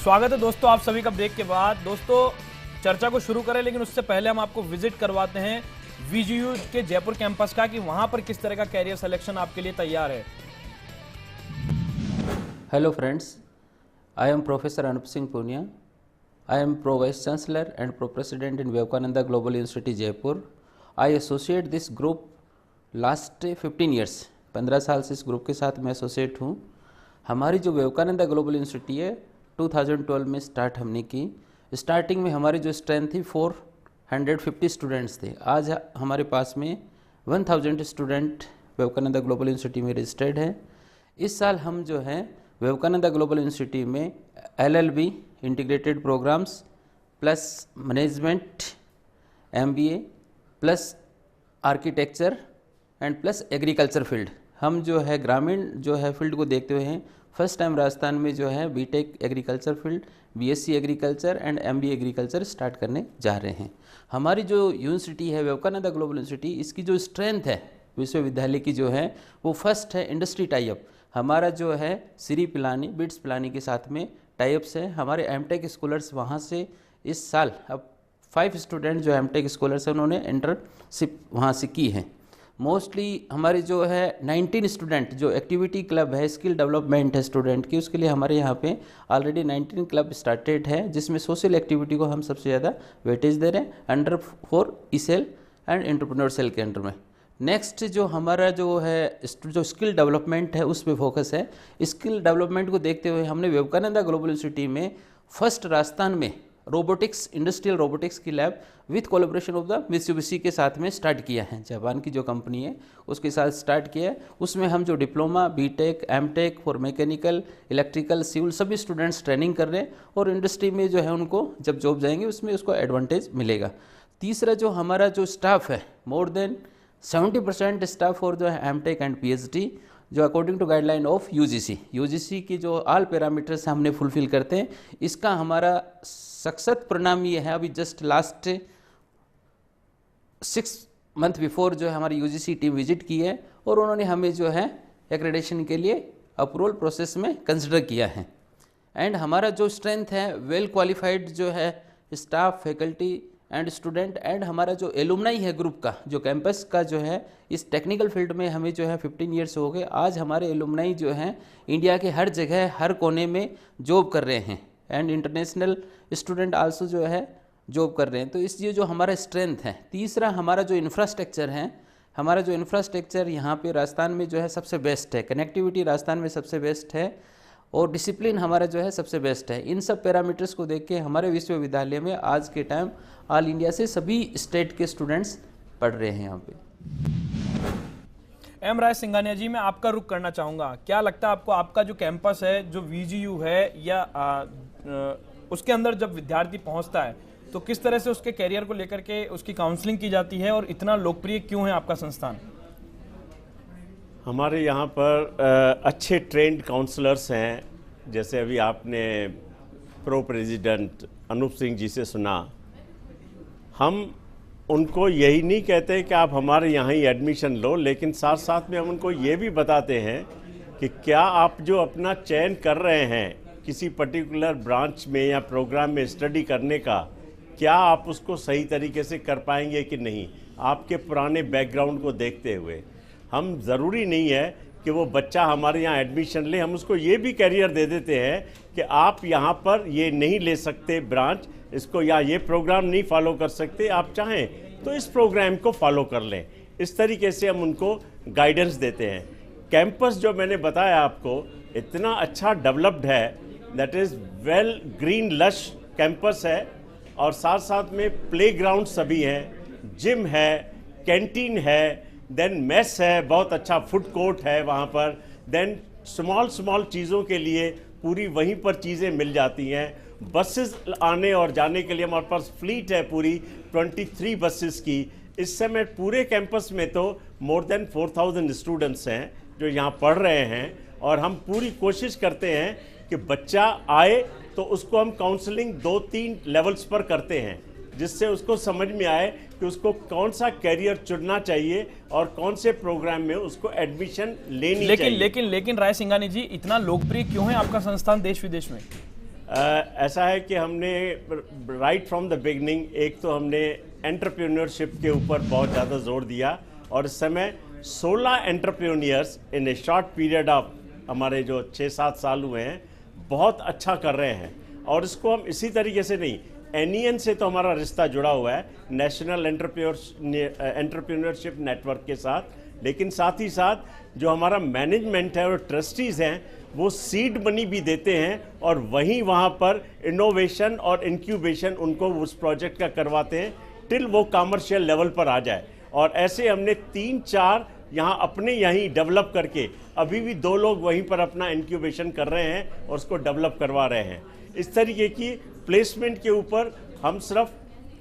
स्वागत है दोस्तों आप सभी का ब्रेक के बाद। दोस्तों चर्चा को शुरू करें, लेकिन उससे पहले हम आपको विजिट करवाते हैं वीजीयू के जयपुर कैंपस का कि वहां पर किस तरह का कैरियर सिलेक्शन आपके लिए तैयार है। Hello friends, I am Professor Anup Singh Punia. I am Pro Vice Chancellor and Pro President in Vivekananda Global University Jaipur. I associate this group last 15 years. 15 साल से इस ग्रुप के साथ मैं एसोसिएट हूँ। हमारी जो विवेकानंदा ग्लोबल यूनिवर्सिटी है 2012 में स्टार्ट हमने की। स्टार्टिंग में हमारी जो स्ट्रेंथ थी 450 स्टूडेंट्स थे। आज हमारे पास में 1000 स्टूडेंट विवेकानंदा ग्लोबल यूनिवर्सिटी में रजिस्टर्ड हैं। इस साल हम जो हैं विवेकानंदा ग्लोबल यूनिवर्सिटी में LLB integrated programmes plus management MBA plus architecture and plus agriculture field, हम जो है ग्रामीण जो है फील्ड को देखते हुए हैं फर्स्ट टाइम राजस्थान में जो है BTech agriculture field, BSc agriculture and MBA agriculture start करने जा रहे हैं। हमारी जो यूनिवर्सिटी है विवेकानंदा ग्लोबल यूनिवर्सिटी, इसकी जो स्ट्रेंथ है विश्वविद्यालय की जो है वो फर्स्ट है इंडस्ट्री टाइप। हमारा जो है श्री पिलानी बिट्स पिलानी के साथ में टाइप्स है। हमारे एमटेक स्कॉलर्स वहाँ से इस साल अब 5 स्टूडेंट जो एमटेक स्कॉलर्स हैं उन्होंने इंटर्नशिप वहाँ से की है। मोस्टली हमारे जो है 19 स्टूडेंट जो एक्टिविटी क्लब है, स्किल डेवलपमेंट है स्टूडेंट की, उसके लिए हमारे यहाँ पे ऑलरेडी 19 क्लब स्टार्टेड है, जिसमें सोशल एक्टिविटी को हम सबसे ज़्यादा वेटेज दे रहे हैं under 4 E Cell and entrepreneur cell के अंडर में। नेक्स्ट जो हमारा जो है जो स्किल डेवलपमेंट है उस पर फोकस है। स्किल डेवलपमेंट को देखते हुए हमने विवेकानंदा ग्लोबल यूनिवर्सिटी में फर्स्ट राजस्थान में रोबोटिक्स इंडस्ट्रियल रोबोटिक्स की lab with collaboration of the Mitsubishi के साथ में स्टार्ट किया है। जापान की जो कंपनी है उसके साथ स्टार्ट किया है। उसमें हम जो diploma BTech MTech for mechanical electrical civil सभी स्टूडेंट्स ट्रेनिंग कर रहे हैं और इंडस्ट्री में जो है उनको जब जॉब जाएंगे उसमें उसको एडवांटेज मिलेगा। तीसरा जो हमारा जो स्टाफ है मोर देन 70% स्टाफ और जो है एमटेक एंड PhD जो according to guideline of UGC की जो ऑल पैरामीटर्स हमने फुलफिल करते हैं। इसका हमारा सक्सेस परिणाम ये है, अभी जस्ट लास्ट 6 मंथ बिफोर जो है हमारी यूजीसी टीम विजिट की है और उन्होंने हमें जो है एक्रेडिटेशन के लिए अप्रूवल प्रोसेस में कंसिडर किया है। एंड हमारा जो स्ट्रेंथ है वेल क्वालिफाइड जो है staff faculty and student and हमारा जो एलुमनाई है ग्रुप का जो कैंपस का जो है इस टेक्निकल फील्ड में हमें जो है 15 ईयर्स हो गए। आज हमारे एलुमनाई जो हैं इंडिया के हर जगह हर कोने में जॉब कर रहे हैं एंड इंटरनेशनल स्टूडेंट आल्सो जो है जॉब कर रहे हैं। तो इसलिए जो हमारा स्ट्रेंथ है। तीसरा हमारा जो इंफ्रास्ट्रक्चर है, हमारा जो इंफ्रास्ट्रक्चर यहाँ पे राजस्थान में जो है सबसे बेस्ट है। कनेक्टिविटी राजस्थान में सबसे बेस्ट है और डिसिप्लिन हमारा जो है सबसे बेस्ट है। इन सब पैरामीटर्स को देख के हमारे विश्वविद्यालय में आज के टाइम ऑल इंडिया से सभी स्टेट के स्टूडेंट्स पढ़ रहे हैं यहाँ पे। एम राय सिंघानिया जी, मैं आपका रुख करना चाहूँगा। क्या लगता है आपको, आपका जो कैंपस है जो VGU है या उसके अंदर जब विद्यार्थी पहुँचता है तो किस तरह से उसके कैरियर को लेकर के उसकी काउंसलिंग की जाती है और इतना लोकप्रिय क्यों है आपका संस्थान? हमारे यहाँ पर अच्छे ट्रेंड काउंसलर्स हैं। जैसे अभी आपने प्रो प्रेसिडेंट अनूप सिंह जी से सुना। हम उनको यही नहीं कहते कि आप हमारे यहाँ ही एडमिशन लो, लेकिन साथ साथ में हम उनको ये भी बताते हैं कि क्या आप जो अपना चयन कर रहे हैं किसी पर्टिकुलर ब्रांच में या प्रोग्राम में स्टडी करने का, क्या आप उसको सही तरीके से कर पाएंगे कि नहीं, आपके पुराने बैकग्राउंड को देखते हुए। हम ज़रूरी नहीं है कि वो बच्चा हमारे यहाँ एडमिशन ले, हम उसको ये भी कैरियर दे देते हैं कि आप यहाँ पर ये नहीं ले सकते ब्रांच, इसको या ये प्रोग्राम नहीं फॉलो कर सकते, आप चाहें तो इस प्रोग्राम को फॉलो कर लें। इस तरीके से हम उनको गाइडेंस देते हैं। कैंपस जो मैंने बताया आपको इतना अच्छा डेवलप्ड है, that is well green lush campus है और साथ साथ में प्लेग्राउंड सभी हैं, जिम है, कैंटीन है, देन मेस है, बहुत अच्छा फूड कोर्ट है वहाँ पर, देन स्मॉल चीज़ों के लिए पूरी वहीं पर चीज़ें मिल जाती हैं। बसेस आने और जाने के लिए हमारे पास फ्लीट है पूरी 23 बसेस की। इस समय पूरे कैंपस में तो मोर देन 4000 स्टूडेंट्स हैं जो यहाँ पढ़ रहे हैं और हम पूरी कोशिश करते हैं कि बच्चा आए तो उसको हम काउंसलिंग 2-3 लेवल्स पर करते हैं, जिससे उसको समझ में आए कि उसको कौन सा कैरियर चुनना चाहिए और कौन से प्रोग्राम में उसको एडमिशन लेनी चाहिए। लेकिन राय सिंघानी जी, इतना लोकप्रिय क्यों है आपका संस्थान देश विदेश में? ऐसा है कि हमने राइट फ्रॉम द बिगनिंग एक तो हमने एंटरप्रेन्योरशिप के ऊपर बहुत ज़्यादा जोर दिया और इस समय 16 entrepreneurs in A short period of हमारे जो 6-7 साल हुए हैं बहुत अच्छा कर रहे हैं। और इसको हम इसी तरीके से नहीं, NEN से तो हमारा रिश्ता जुड़ा हुआ है नेशनल एंटरप्रेन्योरशिप नेटवर्क के साथ, लेकिन साथ ही साथ जो हमारा मैनेजमेंट है और ट्रस्टीज़ हैं वो सीड मनी भी देते हैं और वहीं वहाँ पर इनोवेशन और इंक्यूबेशन उनको उस प्रोजेक्ट का करवाते हैं टिल वो कमर्शियल लेवल पर आ जाए। और ऐसे हमने 3-4 यहाँ अपने यहीं डेवलप करके अभी भी 2 लोग वहीं पर अपना इंक्यूबेशन कर रहे हैं और उसको डेवलप करवा रहे हैं। इस तरीके की प्लेसमेंट के ऊपर हम सिर्फ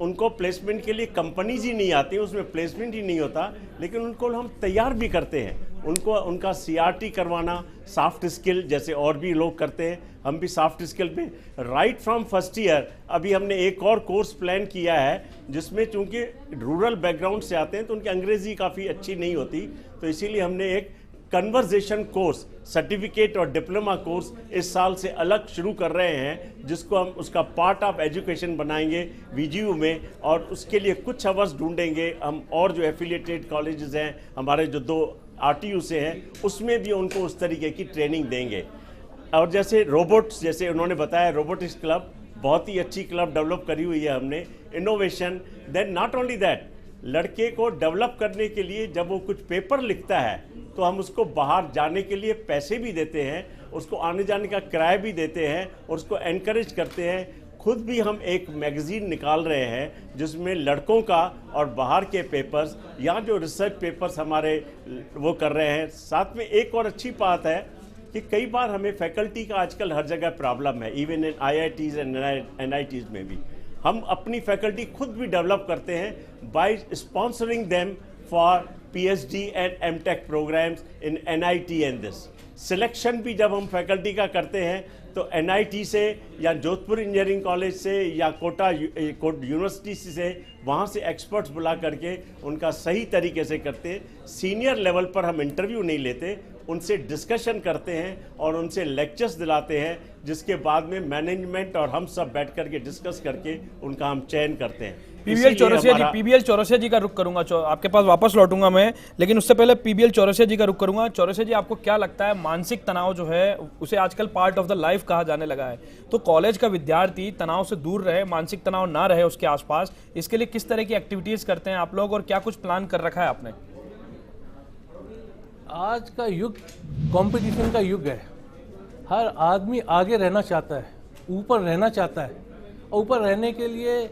उनको प्लेसमेंट के लिए कंपनीज ही नहीं आती, उसमें प्लेसमेंट ही नहीं होता, लेकिन उनको हम तैयार भी करते हैं। उनको उनका CRT करवाना, सॉफ्ट स्किल जैसे और भी लोग करते हैं, हम भी सॉफ्ट स्किल पे राइट फ्रॉम फर्स्ट ईयर अभी हमने एक और कोर्स प्लान किया है जिसमें चूंकि रूरल बैकग्राउंड से आते हैं तो उनकी अंग्रेज़ी काफ़ी अच्छी नहीं होती, तो इसीलिए हमने एक कन्वर्जेशन कोर्स, सर्टिफिकेट और डिप्लोमा कोर्स इस साल से अलग शुरू कर रहे हैं जिसको हम उसका पार्ट ऑफ एजुकेशन बनाएंगे VGU में, और उसके लिए कुछ अवर्स ढूंढेंगे हम और जो एफिलिएटेड कॉलेजेस हैं हमारे जो 2 RTU से हैं उसमें भी उनको उस तरीके की ट्रेनिंग देंगे। और जैसे रोबोट्स, जैसे उन्होंने बताया रोबोटिक्स क्लब बहुत ही अच्छी क्लब डेवलप करी हुई है हमने, innovation. Then not only that, लड़के को डेवलप करने के लिए जब वो कुछ पेपर लिखता है तो हम उसको बाहर जाने के लिए पैसे भी देते हैं, उसको आने जाने का किराया भी देते हैं और उसको एनकरेज करते हैं। खुद भी हम एक मैगज़ीन निकाल रहे हैं जिसमें लड़कों का और बाहर के पेपर्स या जो रिसर्च पेपर्स हमारे वो कर रहे हैं। साथ में एक और अच्छी बात है कि कई बार हमें फैकल्टी का आजकल हर जगह प्रॉब्लम है, even in IITs and NITs में भी हम अपनी फैकल्टी खुद भी डेवलप करते हैं by sponsoring them for PhD and MTech programmes in NIT and this. Selection भी जब हम फैकल्टी का करते हैं तो NIT से या जोधपुर इंजीनियरिंग कॉलेज से या कोटा यूनिवर्सिटी से वहाँ से एक्सपर्ट्स बुला करके उनका सही तरीके से करते हैं। सीनियर लेवल पर हम इंटरव्यू नहीं लेते, उनसे डिस्कशन करते हैं और उनसे लेक्चर्स दिलाते हैं, जिसके बाद में मैनेजमेंट और हम सब बैठ करके डिस्कस करके उनका हम चयन करते हैं। PBL चौरसिया जी का रुख करूंगा, आपके पास वापस लौटूंगा मैं, लेकिन उससे पहले PBL चौरसिया जी का रुख करूंगा। चौरसिया जी, आपको क्या लगता है मानसिक तनाव जो है उसे आजकल पार्ट ऑफ द लाइफ कहा जाने लगा है, तो कॉलेज का विद्यार्थी तनाव से दूर रहे, मानसिक तनाव ना रहे उसके आसपास, इसके लिए किस तरह की एक्टिविटीज करते हैं आप लोग और क्या कुछ प्लान कर रखा है आपने? आज का युग कंपटीशन का युग है। हर आदमी आगे रहना चाहता है, ऊपर रहना चाहता है, और ऊपर रहने के लिए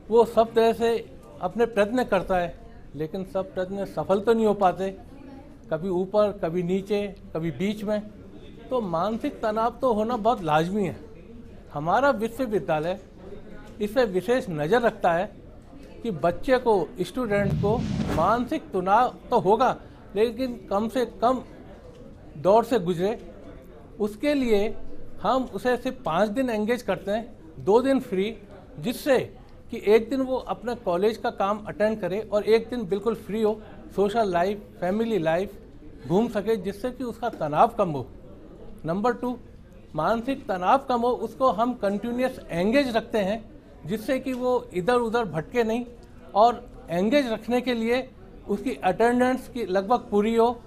वो सब तरह से अपने प्रयत्न करता है, लेकिन सब प्रयत्न सफल तो नहीं हो पाते, कभी ऊपर कभी नीचे कभी बीच में। तो मानसिक तनाव तो होना बहुत लाजमी है। हमारा विश्वविद्यालय इस पर विशेष नज़र रखता है कि बच्चे को, स्टूडेंट को मानसिक तनाव तो होगा लेकिन कम से कम दौर से गुजरे। उसके लिए हम उसे सिर्फ 5 दिन एंगेज करते हैं, 2 दिन फ्री, जिससे कि एक दिन वो अपना कॉलेज का काम अटेंड करे और एक दिन बिल्कुल फ्री हो, सोशल लाइफ, फैमिली लाइफ घूम सके, जिससे कि उसका तनाव कम हो। नंबर 2, मानसिक तनाव कम हो, उसको हम कंटिन्यूस एंगेज रखते हैं जिससे कि वो इधर उधर भटके नहीं, और एंगेज रखने के लिए उसकी अटेंडेंस की लगभग पूरी हो,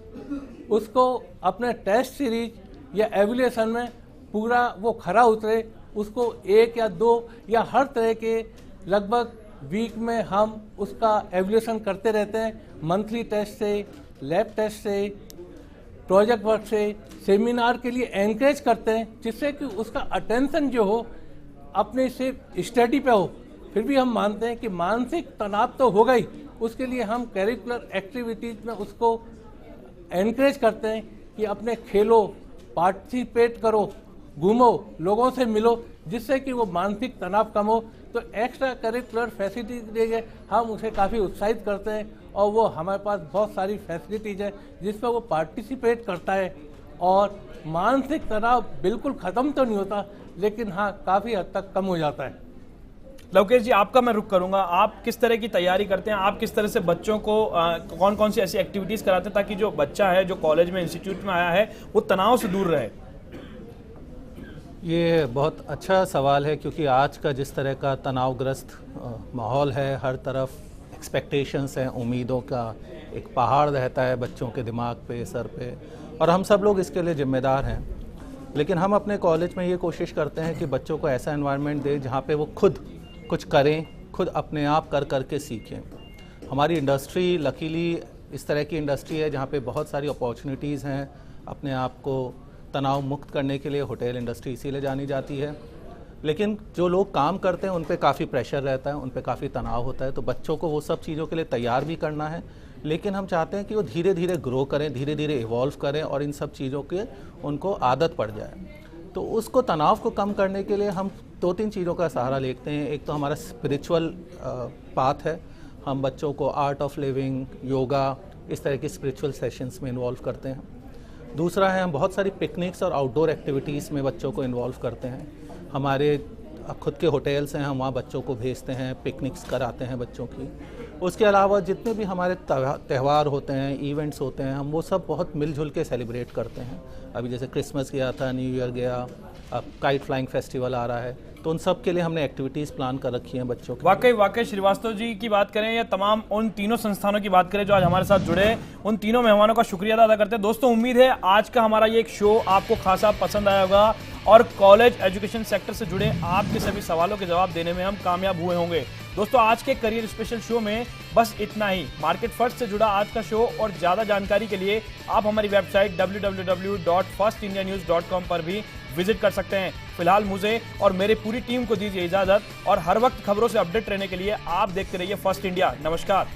उसको अपने टेस्ट सीरीज या एवल्यूएशन में पूरा वो खरा उतरे, उसको 1 या 2 या हर तरह के लगभग वीक में हम उसका एवल्यूएशन करते रहते हैं, मंथली टेस्ट से, लैब टेस्ट से, प्रोजेक्ट वर्क से, सेमिनार के लिए एनकरेज करते हैं, जिससे कि उसका अटेंशन जो हो अपने सिर्फ स्टडी पे हो। फिर भी हम मानते हैं कि मानसिक तनाव तो होगा ही, उसके लिए हम करिकुलर एक्टिविटीज़ में उसको एनकरेज करते हैं कि अपने खेलो, पार्टिसिपेट करो, घूमो, लोगों से मिलो, जिससे कि वो मानसिक तनाव कम हो। तो एक्स्ट्रा करिकुलर फैसिलिटी देंगे, हम उसे काफ़ी उत्साहित करते हैं और वो हमारे पास बहुत सारी फैसिलिटीज़ है जिस पर वो पार्टिसिपेट करता है। और मानसिक तनाव बिल्कुल ख़त्म तो नहीं होता, लेकिन हाँ काफ़ी हद तक कम हो जाता है। लवकेश जी, आपका मैं रुख करूंगा, आप किस तरह की तैयारी करते हैं, आप किस तरह से बच्चों को कौन कौन सी ऐसी एक्टिविटीज़ कराते हैं ताकि जो बच्चा है जो कॉलेज में, इंस्टीट्यूट में आया है, वो तनाव से दूर रहे? ये बहुत अच्छा सवाल है, क्योंकि आज का जिस तरह का तनावग्रस्त माहौल है, हर तरफ एक्सपेक्टेशंस हैं, उम्मीदों का एक पहाड़ रहता है बच्चों के दिमाग पे, सर पे, और हम सब लोग इसके लिए ज़िम्मेदार हैं। लेकिन हम अपने कॉलेज में ये कोशिश करते हैं कि बच्चों को ऐसा एनवायरनमेंट दें जहाँ पे वो खुद कुछ करें, खुद अपने आप कर के सीखें। हमारी इंडस्ट्री लकीली इस तरह की इंडस्ट्री है जहाँ पे बहुत सारी अपॉर्चुनिटीज़ हैं अपने आप को तनाव मुक्त करने के लिए। होटल इंडस्ट्री इसीलिए जानी जाती है। लेकिन जो लोग काम करते हैं उन पे काफ़ी प्रेशर रहता है, उन पे काफ़ी तनाव होता है, तो बच्चों को वो सब चीज़ों के लिए तैयार भी करना है। लेकिन हम चाहते हैं कि वो धीरे धीरे ग्रो करें, धीरे धीरे इवॉल्व करें और इन सब चीज़ों के उनको आदत पड़ जाए। तो उसको तनाव को कम करने के लिए हम 2-3 चीज़ों का सहारा लेते हैं। एक तो हमारा स्पिरिचुअल पाथ है, हम बच्चों को आर्ट ऑफ लिविंग, योगा, इस तरह की स्पिरिचुअल सेशंस में इन्वॉल्व करते हैं। दूसरा है हम बहुत सारी पिकनिक्स और आउटडोर एक्टिविटीज़ में बच्चों को इन्वॉल्व करते हैं। हमारे खुद के होटल्स हैं, हम वहाँ बच्चों को भेजते हैं, पिकनिक्स कराते हैं बच्चों की। उसके अलावा जितने भी हमारे त्यौहार होते हैं, इवेंट्स होते हैं, हम वो सब बहुत मिलजुल के सेलिब्रेट करते हैं। अभी जैसे क्रिसमस गया था, न्यू ईयर गया, अब काइट फ्लाइंग फेस्टिवल आ रहा है, तो उन सब के लिए हमने एक्टिविटीज़ प्लान कर रखी हैं बच्चों की। वाकई श्रीवास्तव जी की बात करें या तमाम उन तीनों संस्थानों की बात करें जो आज हमारे साथ जुड़े, उन तीनों मेहमानों का शुक्रिया अदा करते हैं। दोस्तों, उम्मीद है आज का हमारा ये एक शो आपको खासा पसंद आया होगा और कॉलेज एजुकेशन सेक्टर से जुड़े आपके सभी सवालों के जवाब देने में हम कामयाब हुए होंगे। दोस्तों, आज के करियर स्पेशल शो में बस इतना ही। मार्केट फर्स्ट से जुड़ा आज का शो और ज़्यादा जानकारी के लिए आप हमारी वेबसाइट www.firstindianews.com पर भी विजिट कर सकते हैं। फिलहाल मुझे और मेरी पूरी टीम को दीजिए इजाजत और हर वक्त खबरों से अपडेट रहने के लिए आप देखते रहिए फर्स्ट इंडिया। नमस्कार।